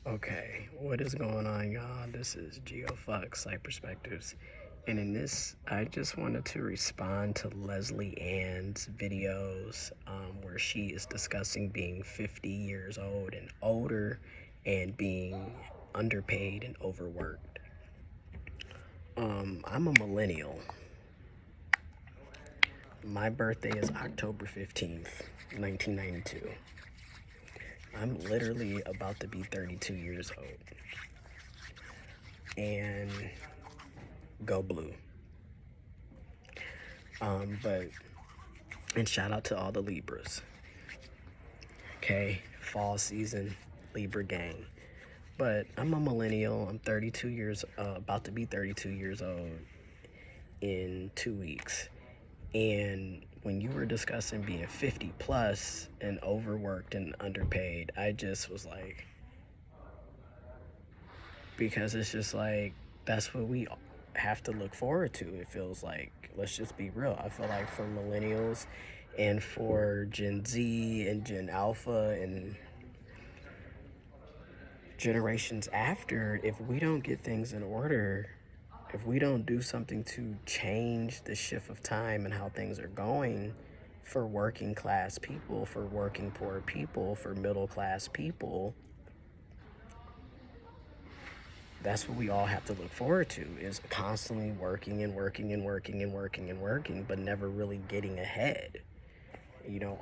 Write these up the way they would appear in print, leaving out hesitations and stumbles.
Okay, what is going on, y'all? This is GeoFuck Site Perspectives, and in this, I just wanted to respond to Leslie Ann's videos where she is discussing being 50 years old and older and being underpaid and overworked. I'm a millennial. My birthday is October 15th, 1992. I'm literally about to be 32 years old. And go blue. But and shout out to all the Libras. Okay, fall season, Libra gang. But I'm a millennial. I'm 32 years, about to be 32 years old in 2 weeks. And when you were discussing being 50 plus and overworked and underpaid, I just was like, because it's just like that's what we have to look forward to. It feels like, let's just be real. I feel like for millennials and for Gen Z and Gen Alpha and generations after, if we don't get things in order, if we don't do something to change the shift of time and how things are going for working class people, for working poor people, for middle class people, that's what we all have to look forward to, is constantly working and working and working and working and working, but never really getting ahead.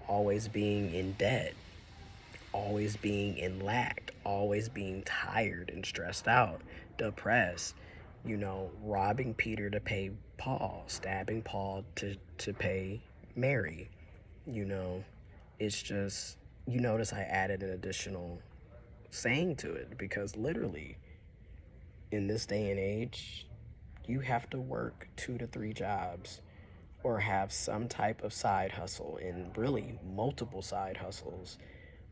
Always being in debt, always being in lack, always being tired and stressed out, depressed, robbing Peter to pay Paul, stabbing Paul to pay Mary. You know, it's just, you notice I added an additional saying to it because literally in this day and age, you have to work 2 to 3 jobs or have some type of side hustle, and really multiple side hustles,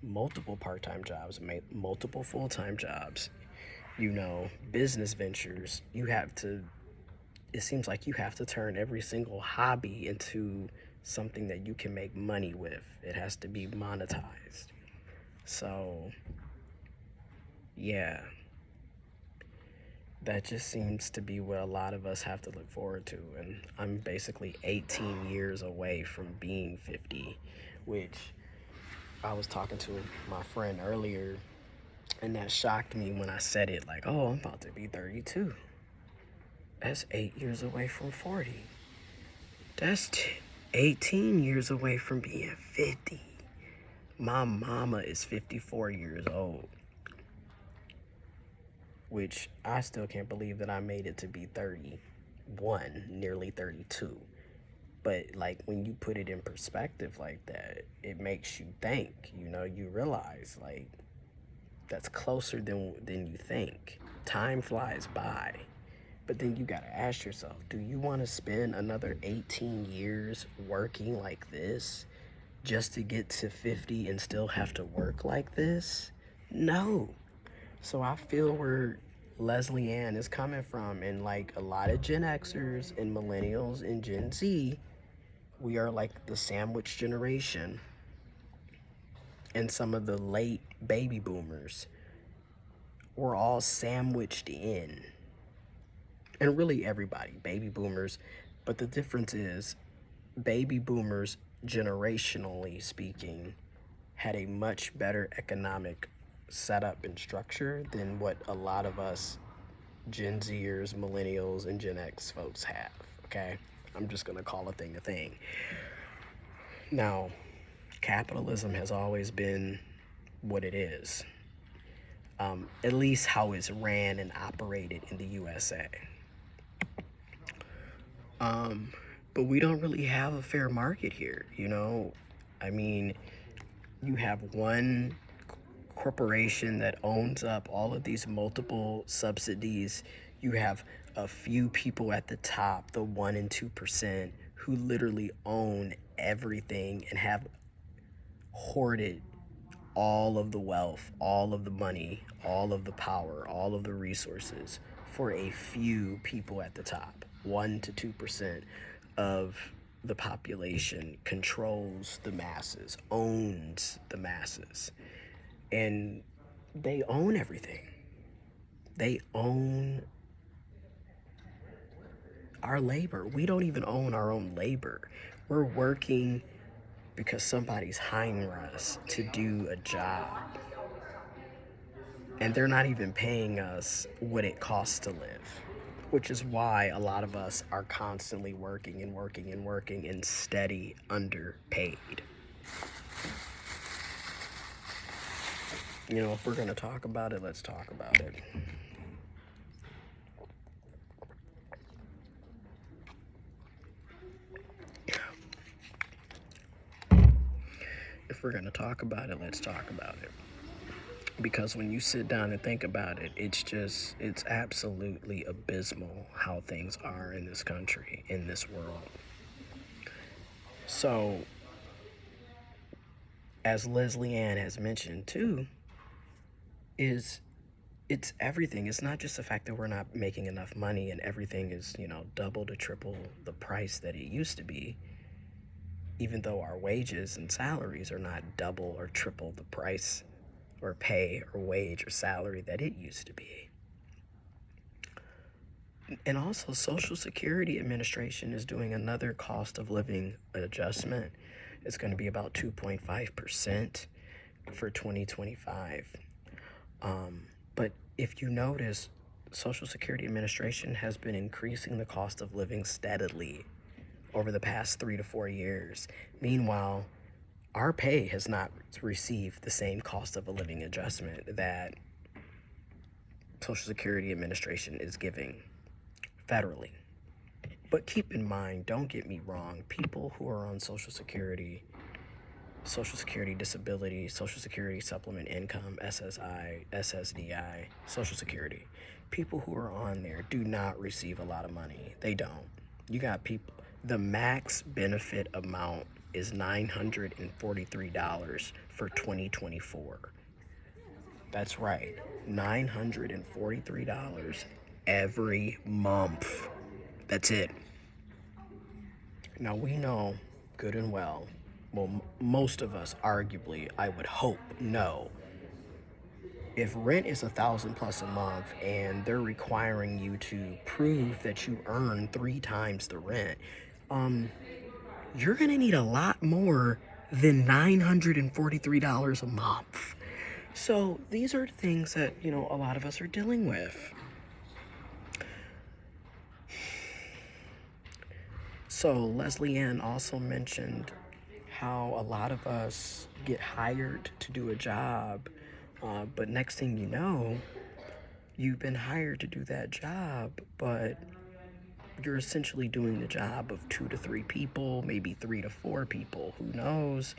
multiple part-time jobs, multiple full-time jobs, business ventures. It seems like you have to turn every single hobby into something that you can make money with. It has to be monetized. So, yeah, that just seems to be what a lot of us have to look forward to. And I'm basically 18 years away from being 50, which I was talking to my friend earlier, and that shocked me when I said it, like, oh, I'm about to be 32. That's 8 years away from 40. That's 18 years away from being 50. My mama is 54 years old, which I still can't believe that I made it to be 31, nearly 32. But like when you put it in perspective like that, it makes you think, you realize like that's closer than you think. Time flies by. But then you gotta ask yourself, do you want to spend another 18 years working like this just to get to 50 and still have to work like this? No. So I feel where Leslie Ann is coming from, and like a lot of Gen Xers and millennials and Gen Z, we are like the sandwich generation, and some of the late baby boomers. We're all sandwiched in. And really everybody, baby boomers. But the difference is, baby boomers, generationally speaking, had a much better economic setup and structure than what a lot of us Gen Zers, millennials, and Gen X folks have, okay? I'm just gonna call a thing a thing. Now, capitalism has always been what it is, at least how it's ran and operated in the USA. But we don't really have a fair market here, I mean, you have one corporation that owns up all of these multiple subsidies. You have a few people at the top, the 1 and 2%, who literally own everything and have hoarded all of the wealth, all of the money, all of the power, all of the resources for a few people at the top. 1 to 2% of the population controls the masses, owns the masses. And They own everything. They own our labor. We don't even own our own labor. We're working because somebody's hiring us to do a job. And they're not even paying us what it costs to live, which is why a lot of us are constantly working and working and working and steady underpaid. You know, if we're going to talk about it, let's talk about it. If we're going to talk about it, let's talk about it. Because when you sit down and think about it, it's absolutely abysmal how things are in this country, in this world. So, as Leslie Ann has mentioned too, it's everything. It's not just the fact that we're not making enough money and everything is, double to triple the price that it used to be, even though our wages and salaries are not double or triple the price or pay or wage or salary that it used to be. And also, Social Security Administration is doing another cost of living adjustment. It's going to be about 2.5% for 2025. But if you notice, Social Security Administration has been increasing the cost of living steadily over the past 3 to 4 years. Meanwhile, our pay has not received the same cost of a living adjustment that Social Security Administration is giving federally. But keep in mind, don't get me wrong, people who are on Social Security disability, Social Security supplement income, SSI, SSDI, Social Security, people who are on there do not receive a lot of money. They don't. You got people, the max benefit amount is $943 for 2024. That's right, $943 every month. That's it. Now we know good and well, most of us arguably, I would hope, know, if rent is $1,000+ a month and they're requiring you to prove that you earn 3 times the rent, you're gonna need a lot more than $943 a month. So these are things that, a lot of us are dealing with. So Leslie Ann also mentioned how a lot of us get hired to do a job, but next thing you know, you've been hired to do that job, but you're essentially doing the job of 2 to 3 people, maybe 3 to 4 people, who knows,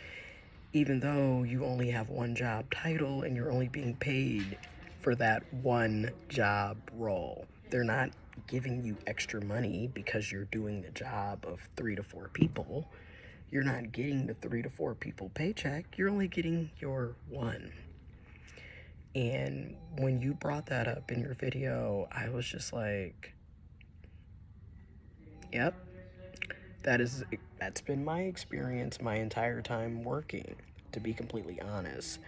even though you only have one job title and you're only being paid for that one job role. They're not giving you extra money because you're doing the job of 3 to 4 people. You're not getting the 3 to 4 people paycheck. You're only getting your one. And when you brought that up in your video, I was just like, yep, that's been my experience my entire time working, to be completely honest.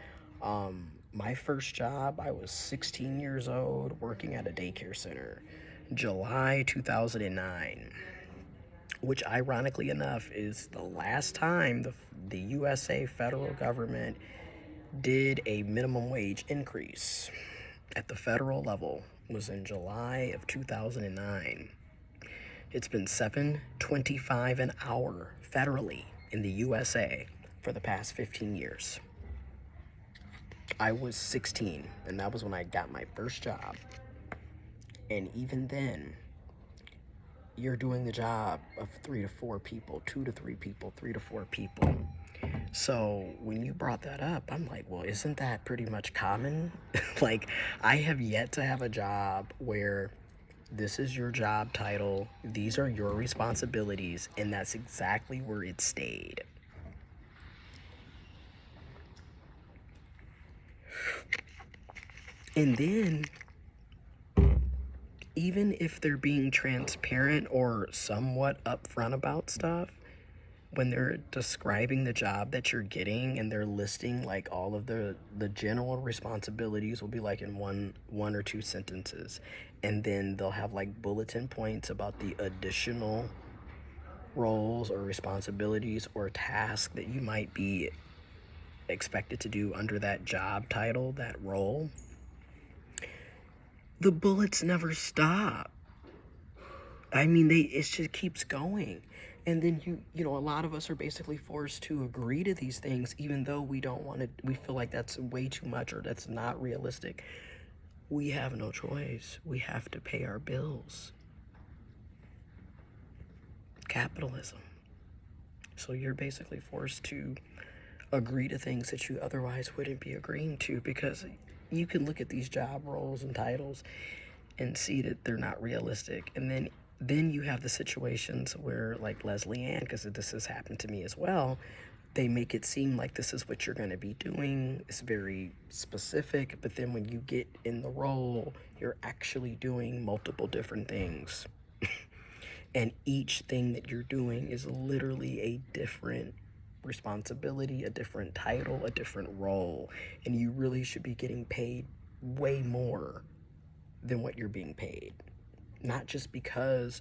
My first job, I was 16 years old working at a daycare center, July 2009, which ironically enough is the last time the USA federal government did a minimum wage increase at the federal level. Was in July of 2009. It's been $7.25 an hour federally in the USA for the past 15 years. I was 16, and that was when I got my first job. And even then, you're doing the job of 3 to 4 people, 2 to 3 people, 3 to 4 people. So when you brought that up, I'm like, well, isn't that pretty much common? Like, I have yet to have a job where this is your job title, these are your responsibilities, and that's exactly where it stayed. And then, even if they're being transparent or somewhat upfront about stuff, when they're describing the job that you're getting and they're listing like all of the general responsibilities will be like in one or two sentences, and then they'll have like bulletin points about the additional roles or responsibilities or tasks that you might be expected to do under that job title, that role. The bullets never stop. I mean, it just keeps going. And then a lot of us are basically forced to agree to these things, even though we don't want to, we feel like that's way too much or that's not realistic. We have no choice. We have to pay our bills. Capitalism. So you're basically forced to agree to things that you otherwise wouldn't be agreeing to, because you can look at these job roles and titles and see that they're not realistic. And then you have the situations where, like Leslie Ann, because this has happened to me as well, they make it seem like this is what you're going to be doing. It's very specific, but then when you get in the role, you're actually doing multiple different things. And each thing that you're doing is literally a different responsibility, a different title, a different role. And you really should be getting paid way more than what you're being paid. Not just because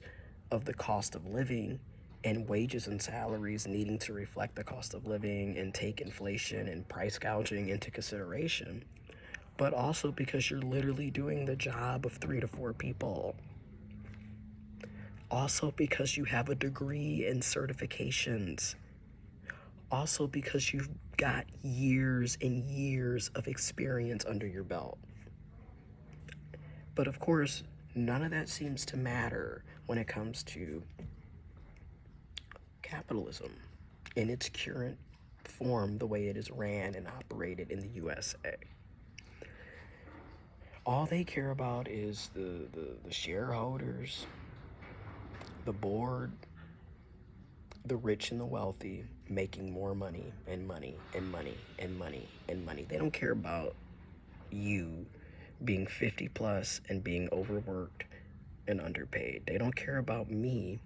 of the cost of living and wages and salaries needing to reflect the cost of living and take inflation and price gouging into consideration, but also because you're literally doing the job of 3 to 4 people. Also because you have a degree and certifications. Also because you've got years and years of experience under your belt. But of course, none of that seems to matter when it comes to capitalism in its current form, the way it is ran and operated in the USA. All they care about is the shareholders, the board, the rich and the wealthy making more money and money and money and money and money. They don't care about you being 50 plus and being overworked and underpaid. They don't care about me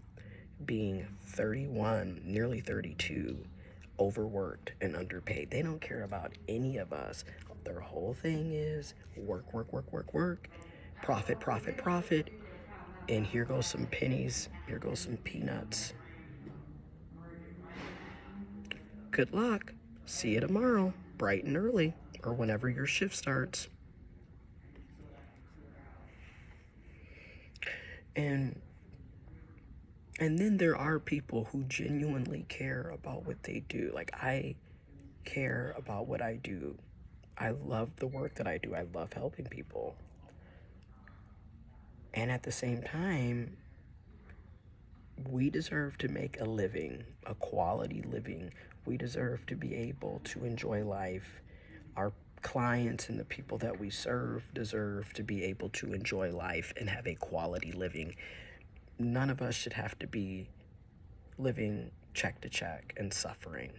being 31, nearly 32, overworked and underpaid. They don't care about any of us. Their whole thing is work, work, work, work, work, profit, profit, profit, and here goes some pennies, here goes some peanuts. Good luck. See you tomorrow, bright and early, or whenever your shift starts. And then there are people who genuinely care about what they do. Like, I care about what I do. I love the work that I do. I love helping people. And at the same time, we deserve to make a living, a quality living. We deserve to be able to enjoy life. Our clients and the people that we serve deserve to be able to enjoy life and have a quality living. None of us should have to be living check to check and suffering.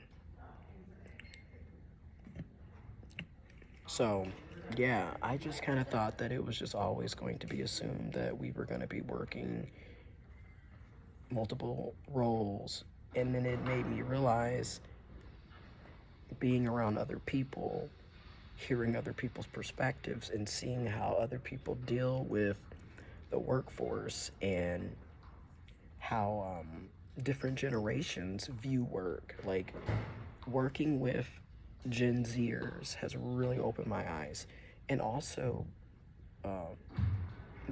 So, yeah, I just kind of thought that it was just always going to be assumed that we were going to be working multiple roles. And then it made me realize, being around other people, hearing other people's perspectives, and seeing how other people deal with the workforce and how different generations view work. Like, working with Gen Xers has really opened my eyes. And also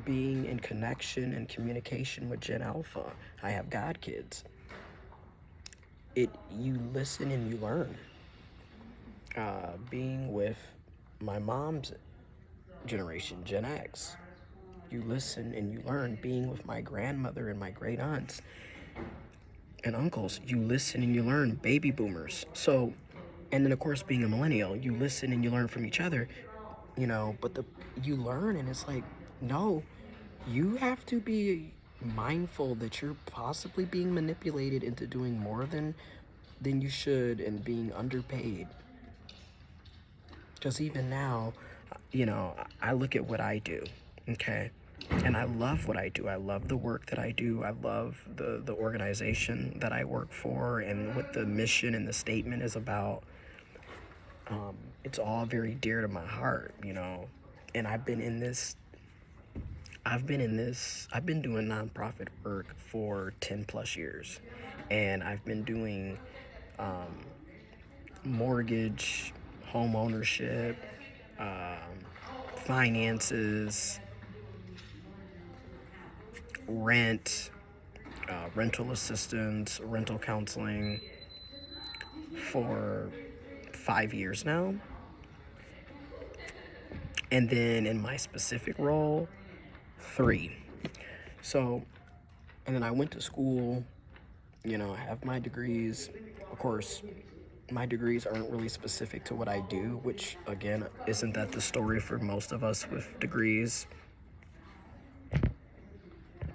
being in connection and communication with Gen Alpha. I have God kids. You listen and you learn. Being with my mom's generation, Gen X, you listen and you learn. Being with my grandmother and my great aunts and uncles, you listen and you learn. Baby boomers. So, and then of course being a millennial, you listen and you learn from each other, but you learn, and it's like, no, you have to be mindful that you're possibly being manipulated into doing more than you should and being underpaid. Because even now, I look at what I do, okay? And I love what I do. I love the work that I do. I love the organization that I work for and what the mission and the statement is about. It's all very dear to my heart, you know. And I've been doing nonprofit work for 10 plus years. And I've been doing mortgage, home ownership, finances, rent, rental assistance, rental counseling for 5 years now. And then in my specific role, 3. So, and then I went to school, you know, I have my degrees. Of course, my degrees aren't really specific to what I do, which again, isn't that the story for most of us with degrees?